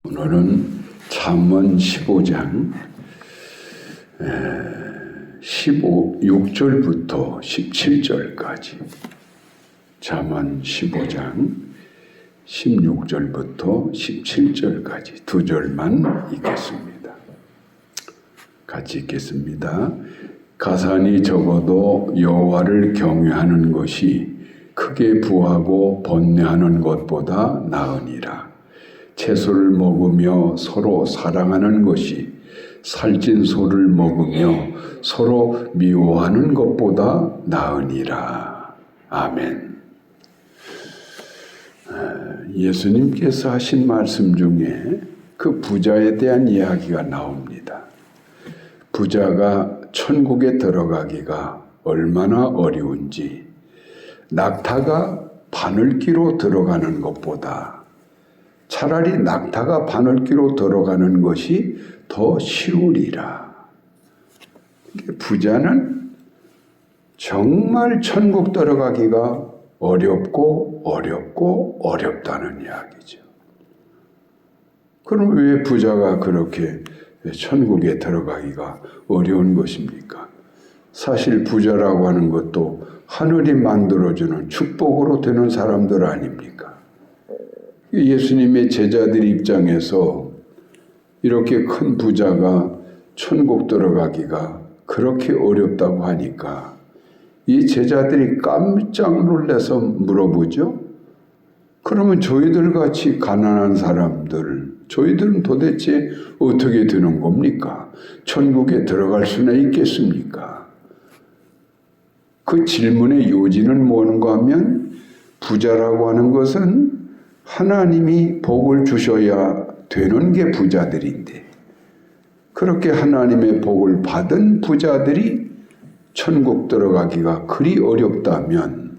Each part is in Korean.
오늘은 잠언 15장 6절부터 17절까지 잠언 15장 16절부터 17절까지 두 절만 읽겠습니다. 같이 읽겠습니다. 가산이 적어도 여호와를 경외하는 것이 크게 부하고 번뇌하는 것보다 나으니라. 채소를 먹으며 서로 사랑하는 것이 살찐 소를 먹으며 서로 미워하는 것보다 나으니라. 아멘. 예수님께서 하신 말씀 중에 그 부자에 대한 이야기가 나옵니다. 부자가 천국에 들어가기가 얼마나 어려운지 낙타가 바늘기로 들어가는 것보다 차라리 낙타가 바늘기로 들어가는 것이 더 쉬우리라. 부자는 정말 천국 들어가기가 어렵다는 이야기죠. 그럼 왜 부자가 그렇게 천국에 들어가기가 어려운 것입니까? 사실 부자라고 하는 것도 하늘이 만들어주는 축복으로 되는 사람들 아닙니까? 예수님의 제자들 입장에서 이렇게 큰 부자가 천국 들어가기가 그렇게 어렵다고 하니까 이 제자들이 깜짝 놀라서 물어보죠. 그러면 저희들 같이 가난한 사람들, 저희들은 도대체 어떻게 되는 겁니까? 천국에 들어갈 수나 있겠습니까? 그 질문의 요지는 뭔가 하면 부자라고 하는 것은 하나님이 복을 주셔야 되는 게 부자들인데 그렇게 하나님의 복을 받은 부자들이 천국 들어가기가 그리 어렵다면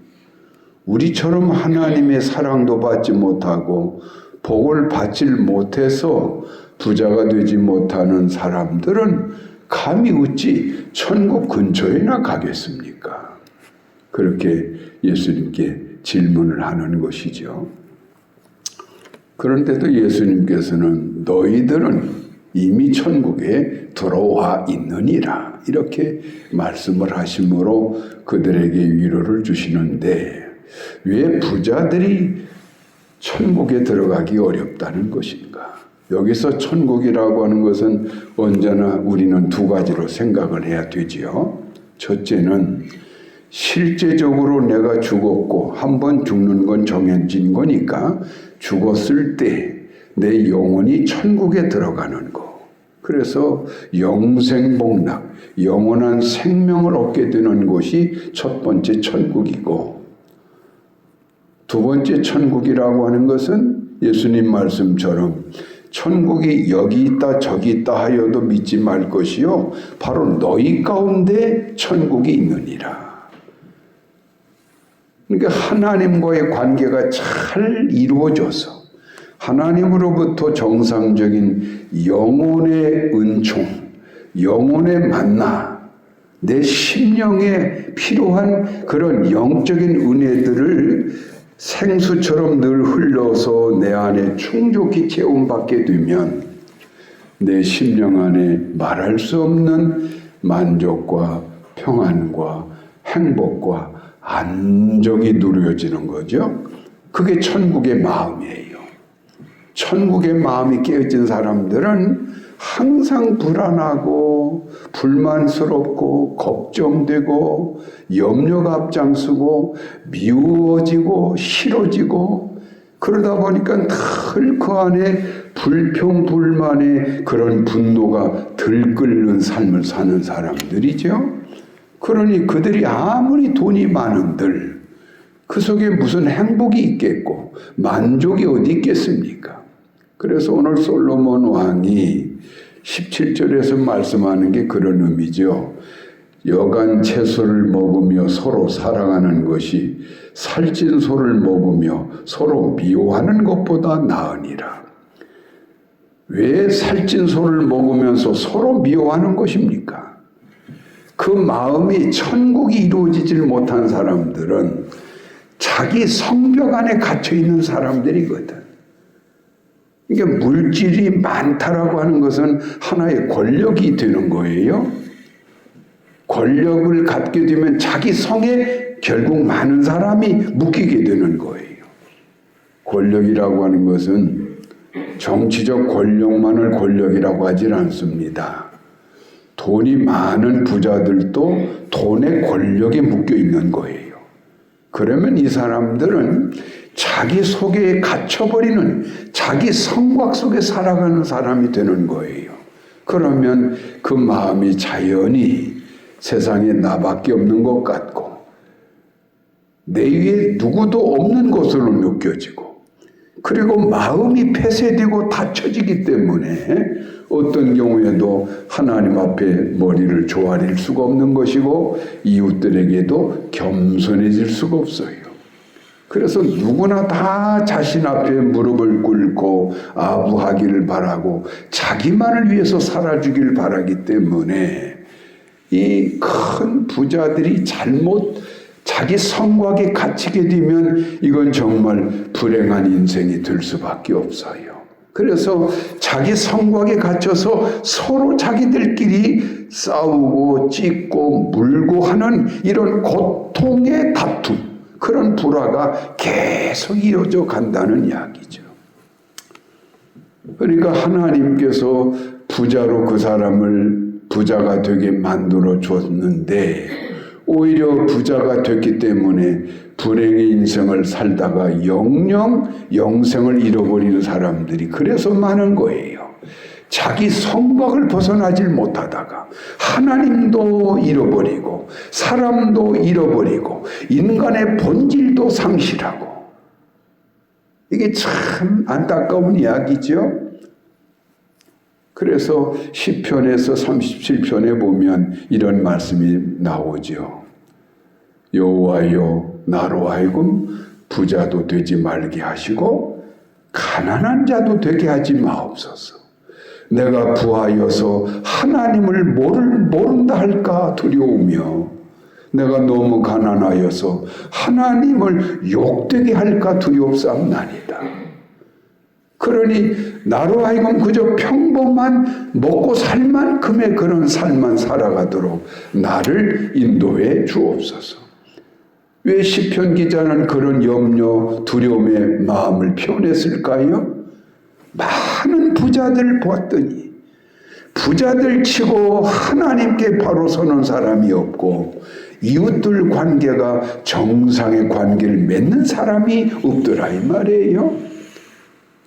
우리처럼 하나님의 사랑도 받지 못하고 복을 받질 못해서 부자가 되지 못하는 사람들은 감히 어찌 천국 근처에나 가겠습니까? 그렇게 예수님께 질문을 하는 것이죠. 그런데도 예수님께서는 너희들은 이미 천국에 들어와 있느니라 이렇게 말씀을 하심으로 그들에게 위로를 주시는데 왜 부자들이 천국에 들어가기 어렵다는 것인가? 여기서 천국이라고 하는 것은 언제나 우리는 두 가지로 생각을 해야 되지요. 첫째는 실제적으로 내가 죽었고 한 번 죽는 건 정해진 거니까 죽었을 때 내 영혼이 천국에 들어가는 거. 그래서 영생복락, 영원한 생명을 얻게 되는 것이 첫 번째 천국이고 두 번째 천국이라고 하는 것은 예수님 말씀처럼 천국이 여기 있다 저기 있다 하여도 믿지 말 것이요 바로 너희 가운데 천국이 있느니라. 그러니까 하나님과의 관계가 잘 이루어져서 하나님으로부터 정상적인 영혼의 은총, 영혼의 만나, 내 심령에 필요한 그런 영적인 은혜들을 생수처럼 늘 흘러서 내 안에 충족히 채움받게 되면 내 심령 안에 말할 수 없는 만족과 평안과 행복과 안정이 누려지는 거죠. 그게 천국의 마음이에요. 천국의 마음이 깨어진 사람들은 항상 불안하고 불만스럽고 걱정되고 염려가 앞장서고 미워지고 싫어지고 그러다 보니까 늘 그 안에 불평불만의 그런 분노가 들끓는 삶을 사는 사람들이죠. 그러니 그들이 아무리 돈이 많은들 그 속에 무슨 행복이 있겠고 만족이 어디 있겠습니까? 그래서 오늘 솔로몬 왕이 17절에서 말씀하는 게 그런 의미죠. 여간 채소를 먹으며 서로 사랑하는 것이 살찐 소를 먹으며 서로 미워하는 것보다 나으니라. 왜 살찐 소를 먹으면서 서로 미워하는 것입니까? 그 마음이 천국이 이루어지질 못한 사람들은 자기 성벽 안에 갇혀 있는 사람들이거든. 이게 물질이 많다라고 하는 것은 하나의 권력이 되는 거예요. 권력을 갖게 되면 자기 성에 결국 많은 사람이 묶이게 되는 거예요. 권력이라고 하는 것은 정치적 권력만을 권력이라고 하질 않습니다. 돈이 많은 부자들도 돈의 권력에 묶여 있는 거예요. 그러면 이 사람들은 자기 속에 갇혀버리는, 자기 성곽 속에 살아가는 사람이 되는 거예요. 그러면 그 마음이 자연히 세상에 나밖에 없는 것 같고 내 위에 누구도 없는 것으로 느껴지고, 그리고 마음이 폐쇄되고 닫혀지기 때문에 어떤 경우에도 하나님 앞에 머리를 조아릴 수가 없는 것이고 이웃들에게도 겸손해질 수가 없어요. 그래서 누구나 다 자신 앞에 무릎을 꿇고 아부하기를 바라고 자기만을 위해서 살아주길 바라기 때문에 이 큰 부자들이 자기 성곽에 갇히게 되면 이건 정말 불행한 인생이 될 수밖에 없어요. 그래서 자기 성곽에 갇혀서 서로 자기들끼리 싸우고 찢고 물고 하는 이런 고통의 다툼, 그런 불화가 계속 이어져 간다는 이야기죠. 그러니까 하나님께서 부자로 그 사람을 부자가 되게 만들어 줬는데 오히려 부자가 됐기 때문에 불행의 인생을 살다가 영영 영생을 잃어버리는 사람들이 그래서 많은 거예요. 자기 성곽을 벗어나질 못하다가 하나님도 잃어버리고 사람도 잃어버리고 인간의 본질도 상실하고, 이게 참 안타까운 이야기죠. 그래서 시편에서 37편에 보면 이런 말씀이 나오죠. 여호와여, 나로 하여금 부자도 되지 말게 하시고 가난한 자도 되게 하지 마옵소서. 내가 부하여서 하나님을 모른다 할까 두려우며 내가 너무 가난하여서 하나님을 욕되게 할까 두렵사옵나이다. 그러니 나로 하여금 그저 평범한 먹고 살 만큼의 그런 삶만 살아가도록 나를 인도해 주옵소서. 왜 시편 기자는 그런 염려, 두려움의 마음을 표현했을까요? 많은 부자들을 보았더니 부자들 치고 하나님께 바로 서는 사람이 없고 이웃들 관계가 정상의 관계를 맺는 사람이 없더라 이 말이에요.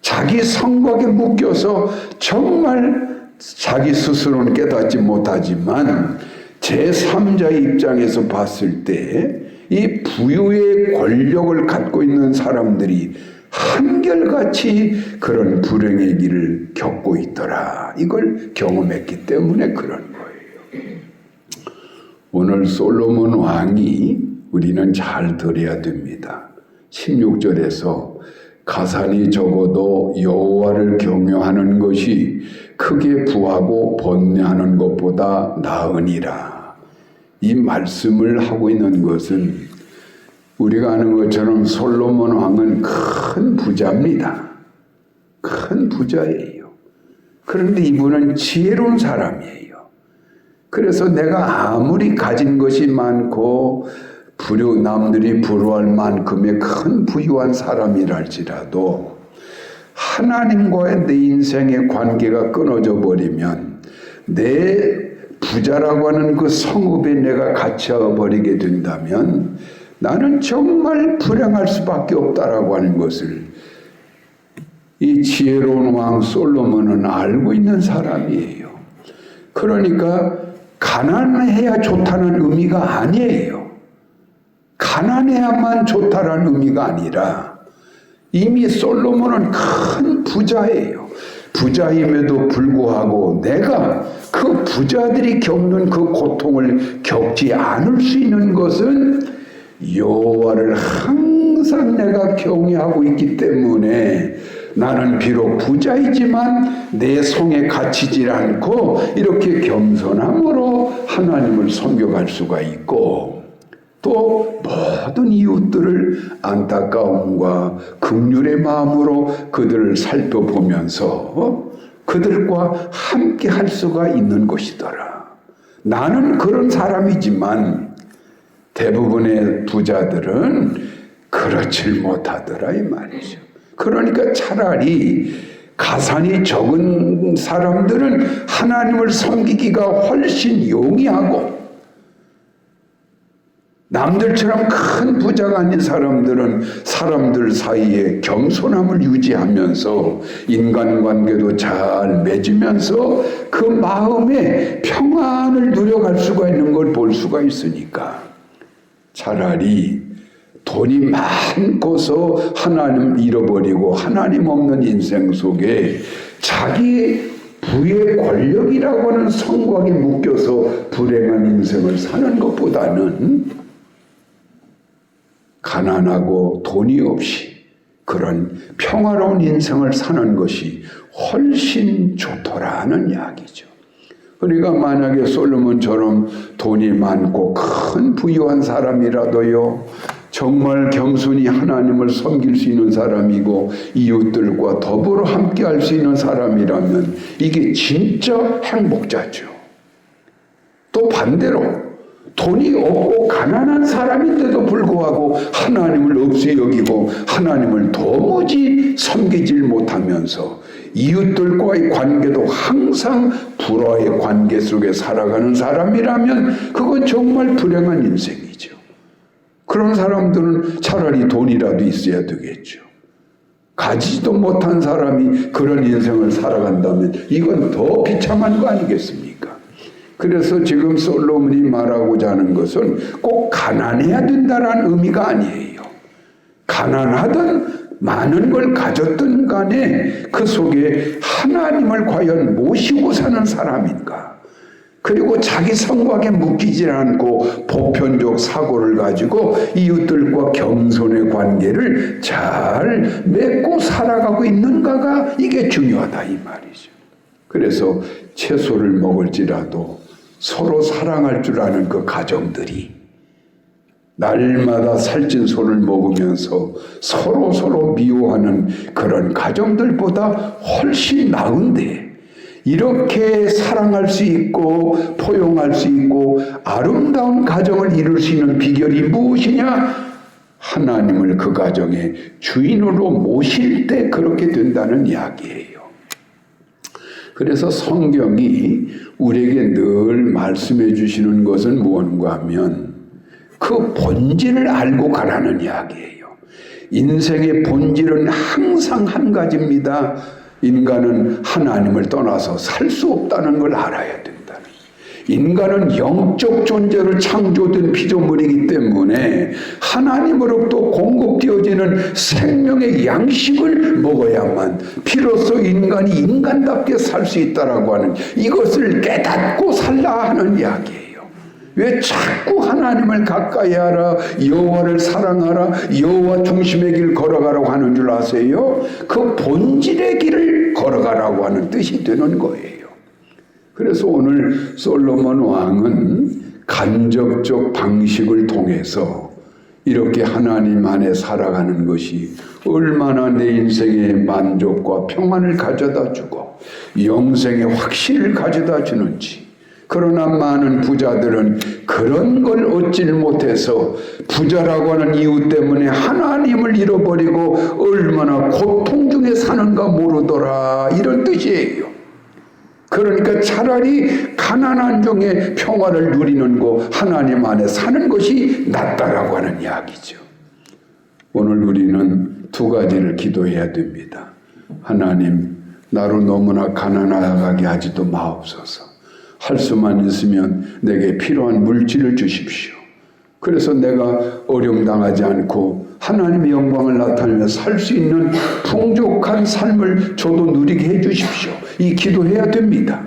자기 성곽에 묶여서 정말 자기 스스로는 깨닫지 못하지만 제3자의 입장에서 봤을 때 이 부유의 권력을 갖고 있는 사람들이 한결같이 그런 불행의 길을 겪고 있더라. 이걸 경험했기 때문에 그런 거예요. 오늘 솔로몬 왕이 우리는 잘 들어야 됩니다. 16절에서 가산이 적어도 여호와를 경외하는 것이 크게 부하고 번뇌하는 것보다 나으니라. 이 말씀을 하고 있는 것은 우리가 아는 것처럼 솔로몬 왕은 큰 부자입니다. 큰 부자예요. 그런데 이분은 지혜로운 사람이에요. 그래서 내가 아무리 가진 것이 많고 남들이 부러워할 만큼의 큰 부유한 사람이랄지라도 하나님과의 내 인생의 관계가 끊어져 버리면 내 부자라고 하는 그 성읍에 내가 갇혀버리게 된다면 나는 정말 불행할 수밖에 없다라고 하는 것을 이 지혜로운 왕 솔로몬은 알고 있는 사람이에요. 그러니까 가난해야 좋다는 의미가 아니에요. 가난해야만 좋다라는 의미가 아니라 이미 솔로몬은 큰 부자예요. 부자임에도 불구하고 내가 그 부자들이 겪는 그 고통을 겪지 않을 수 있는 것은 여호와를 항상 내가 경외하고 있기 때문에 나는 비록 부자이지만 내 성에 갇히지 않고 이렇게 겸손함으로 하나님을 섬겨갈 수가 있고, 또 모든 이웃들을 안타까움과 긍휼의 마음으로 그들을 살펴보면서 그들과 함께 할 수가 있는 것이더라. 나는 그런 사람이지만 대부분의 부자들은 그렇질 못하더라 이 말이죠. 그러니까 차라리 가산이 적은 사람들은 하나님을 섬기기가 훨씬 용이하고, 남들처럼 큰 부자가 아닌 사람들은 사람들 사이에 겸손함을 유지하면서 인간관계도 잘 맺으면서 그 마음에 평안을 누려갈 수가 있는 걸 볼 수가 있으니까, 차라리 돈이 많고서 하나님 잃어버리고 하나님 없는 인생 속에 자기 부의 권력이라고 하는 성곽에 묶여서 불행한 인생을 사는 것보다는 가난하고 돈이 없이 그런 평화로운 인생을 사는 것이 훨씬 좋더라는 이야기죠. 그러니까 만약에 솔로몬처럼 돈이 많고 큰 부유한 사람이라도요, 정말 겸손히 하나님을 섬길 수 있는 사람이고 이웃들과 더불어 함께 할 수 있는 사람이라면 이게 진짜 행복자죠. 또 반대로 돈이 없고 가난한 사람인데도 불구하고 하나님을 없이 여기고 하나님을 도무지 섬기질 못하면서 이웃들과의 관계도 항상 불화의 관계 속에 살아가는 사람이라면 그건 정말 불행한 인생이죠. 그런 사람들은 차라리 돈이라도 있어야 되겠죠. 가지도 못한 사람이 그런 인생을 살아간다면 이건 더 비참한 거 아니겠습니까? 그래서 지금 솔로몬이 말하고자 하는 것은 꼭 가난해야 된다는 의미가 아니에요. 가난하든 많은 걸 가졌든 간에 그 속에 하나님을 과연 모시고 사는 사람인가? 그리고 자기 성곽에 묶이질 않고 보편적 사고를 가지고 이웃들과 겸손의 관계를 잘 맺고 살아가고 있는가가 이게 중요하다 이 말이죠. 그래서 채소를 먹을지라도 서로 사랑할 줄 아는 그 가정들이 날마다 살찐 소를 먹으면서 서로 미워하는 그런 가정들보다 훨씬 나은데, 이렇게 사랑할 수 있고 포용할 수 있고 아름다운 가정을 이룰 수 있는 비결이 무엇이냐? 하나님을 그 가정의 주인으로 모실 때 그렇게 된다는 이야기예요. 그래서 성경이 우리에게 늘 말씀해 주시는 것은 무엇인가 하면 그 본질을 알고 가라는 이야기예요. 인생의 본질은 항상 한 가지입니다. 인간은 하나님을 떠나서 살 수 없다는 걸 알아야 된다는. 인간은 영적 존재로 창조된 피조물이기 때문에 하나님으로부터 공급되어지는 생명의 양식을 먹어야만 비로소 인간이 인간답게 살 수 있다라고 하는, 이것을 깨닫고 살라 하는 이야기예요. 왜 자꾸 하나님을 가까이 하라, 여호와를 사랑하라, 여호와 중심의 길 걸어가라고 하는 줄 아세요? 그 본질의 길을 걸어가라고 하는 뜻이 되는 거예요. 그래서 오늘 솔로몬 왕은 간접적 방식을 통해서 이렇게 하나님 안에 살아가는 것이 얼마나 내 인생에 만족과 평안을 가져다 주고 영생의 확신을 가져다 주는지. 그러나 많은 부자들은 그런 걸 얻질 못해서 부자라고 하는 이유 때문에 하나님을 잃어버리고 얼마나 고통 중에 사는가 모르더라, 이런 뜻이에요. 그러니까 차라리 가난한 중에 평화를 누리는 거, 하나님 안에 사는 것이 낫다라고 하는 이야기죠. 오늘 우리는 두 가지를 기도해야 됩니다. 하나님, 나로 너무나 가난하게 하지도 마옵소서. 할 수만 있으면 내게 필요한 물질을 주십시오. 그래서 내가 어려움 당하지 않고 하나님의 영광을 나타내며 살 수 있는 풍족한 삶을 저도 누리게 해 주십시오. 이 기도해야 됩니다.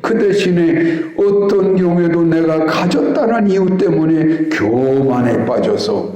그 대신에 어떤 경우에도 내가 가졌다는 이유 때문에 교만에 빠져서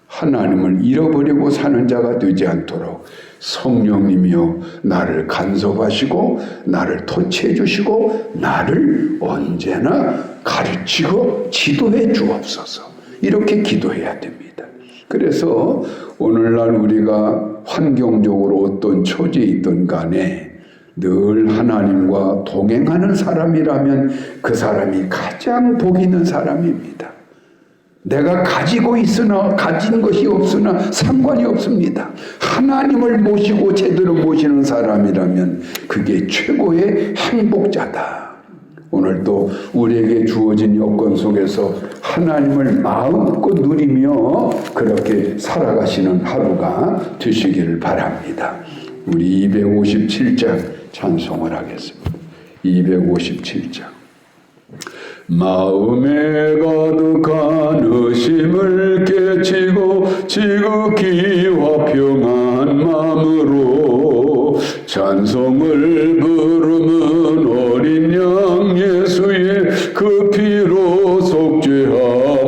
하나님을 잃어버리고 사는 자가 되지 않도록 성령님이여 나를 간섭하시고 나를 터치해 주시고 나를 언제나 가르치고 지도해 주옵소서. 이렇게 기도해야 됩니다. 그래서 오늘날 우리가 환경적으로 어떤 처지에 있든 간에 늘 하나님과 동행하는 사람이라면 그 사람이 가장 복 있는 사람입니다. 내가 가지고 있으나 가진 것이 없으나 상관이 없습니다. 하나님을 모시고 제대로 모시는 사람이라면 그게 최고의 행복자다. 오늘도 우리에게 주어진 여건 속에서 하나님을 마음껏 누리며 그렇게 살아가시는 하루가 되시기를 바랍니다. 우리 257장 찬송을 하겠습니다. 257장. 마음에 가득한 의심을 깨치고 지극히 화평한 마음으로 찬송을 부르는 어린 양 예수의 그 피로 속죄함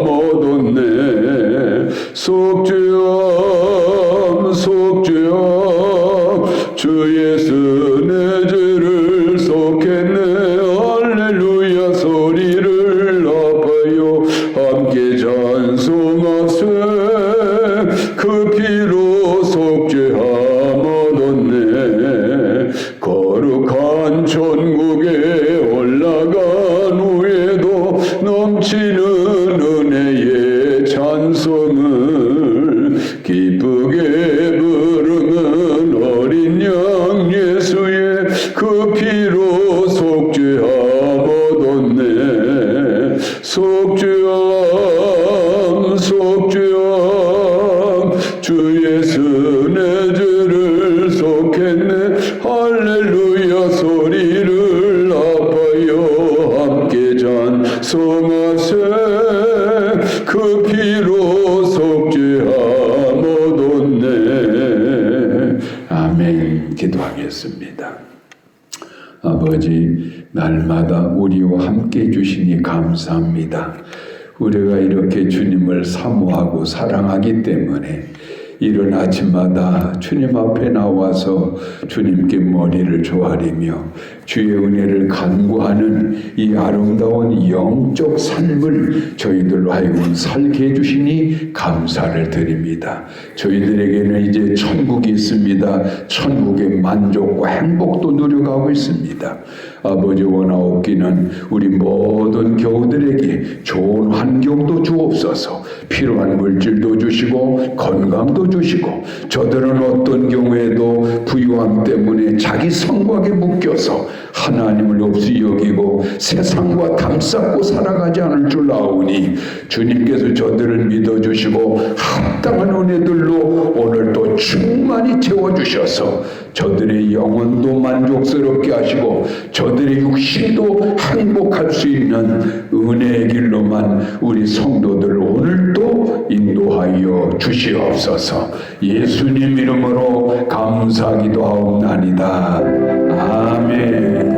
얻었네. 속죄함 속죄함 주 예수 내 죄를 속했네. 할렐루야 소리를 높여 함께 찬송하세. 그 피로 속죄함 얻었네. 거룩한 천국에 올라간 후에도 넘치는 은혜의 찬송을 기쁘게 부르는 어린 양 예수의 그 피로 속죄함 얻었네. 속죄함 속죄함 주 예수 내 죄를 속했네. 할렐루야 소리를 높여 함께 찬송하세. 그 피로 속죄함 얻었네. 아멘. 기도하겠습니다. 아버지, 날마다 우리와 함께 해주시니 감사합니다. 우리가 이렇게 주님을 사모하고 사랑하기 때문에 이른 아침마다 주님 앞에 나와서 주님께 머리를 조아리며 주의 은혜를 간구하는 이 아름다운 영적 삶을 저희들로 하여금 살게 해주시니 감사를 드립니다. 저희들에게는 이제 천국이 있습니다. 천국의 만족과 행복도 누려가고 있습니다. 아버지, 원하옵기는 우리 모든 교우들에게 좋은 환경도 주옵소서. 필요한 물질도 주시고 건강도 주시고, 저들은 어떤 경우에도 부유함 때문에 자기 성곽에 묶여서 하나님을 없이 여기고 세상과 담쌓고 살아가지 않을 줄 아오니 주님께서 저들을 믿어주시고 합당한 은혜들로 오늘 또 충만히 채워주셔서 저들의 영혼도 만족스럽게 하시고 저들의 육신도 행복할 수 있는 은혜의 길로만 우리 성도들을 오늘도 인도하여 주시옵소서. 예수님 이름으로 감사기도 하옵나이다. 아멘.